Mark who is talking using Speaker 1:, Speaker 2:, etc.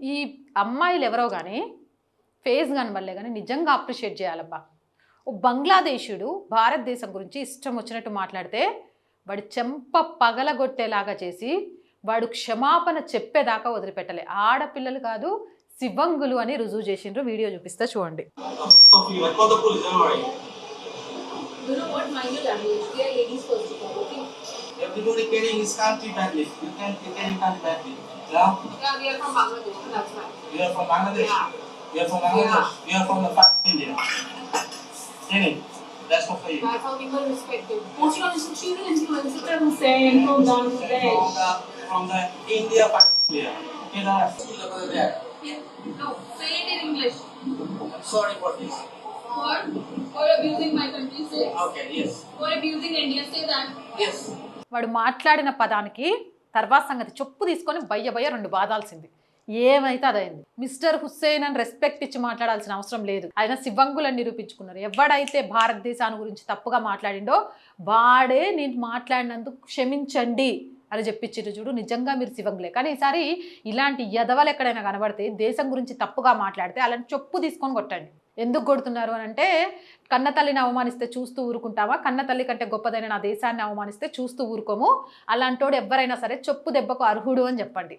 Speaker 1: ఈ అమ్మాయిలు ఎవరో గానీ ఫేస్ కనబడలే కానీ నిజంగా అప్రిషియేట్ చేయాలబ్బా. ఓ బంగ్లాదేశీయుడు భారతదేశం గురించి ఇష్టం వచ్చినట్టు మాట్లాడితే వాడి చెంప పగలగొట్టేలాగా చేసి వాడు క్షమాపణ చెప్పేదాకా వదిలిపెట్టలే. ఆడపిల్లలు కాదు శివంగులు అని రుజువు చేసిండ్రు. వీడియో చూపిస్తా చూడండి.
Speaker 2: Everybody carrying his country badly. You can carry country badly. Yeah?
Speaker 3: Yeah, we are from Bangladesh, that's right.
Speaker 2: You are from Bangladesh?
Speaker 3: Yeah.
Speaker 2: You are from Bangladesh?
Speaker 3: Yeah.
Speaker 2: You are from the India? Really? That's not for you.
Speaker 3: That's how people respect you.
Speaker 4: Most of the students Mr. Hussain from Bangladesh.
Speaker 2: From the India, India. Okay, that's there.
Speaker 3: No, say it in English.
Speaker 2: I'm sorry for this.
Speaker 3: For abusing my country, say.
Speaker 2: Okay, yes.
Speaker 3: For abusing India, say that.
Speaker 2: Yes.
Speaker 1: వాడు మాట్లాడిన పదానికి తర్వాత సంగతి చొప్పు తీసుకొని బయ్య రెండు బాధాల్సింది. ఏమైతే అదైంది. Mister Hussain అని respect ఇచ్చి మాట్లాడాల్సిన అవసరం లేదు. ఆయన శివంగులని నిరూపించుకున్నారు. ఎవడైతే భారతదేశాన్ని గురించి తప్పుగా మాట్లాడిండో వాడే నేను మాట్లాడినందుకు క్షమించండి అని చెప్పించారు. చూడు, నిజంగా మీరు శివంగులే. కానీ ఈసారి ఇలాంటి ఎదవలు ఎక్కడైనా కనబడితే దేశం గురించి తప్పుగా మాట్లాడితే అలాంటి చొప్పు తీసుకొని కొట్టండి. ఎందుకు కొడుతున్నారు అని అంటే, కన్న తల్లిని అవమానిస్తే చూస్తూ ఊరుకుంటావా? కన్న తల్లి కంటే గొప్పదైన నా దేశాన్ని అవమానిస్తే చూస్తూ ఊరుకోము. అలాంటోడు ఎవరైనా సరే చొప్పు దెబ్బకు అర్హుడు అని చెప్పండి.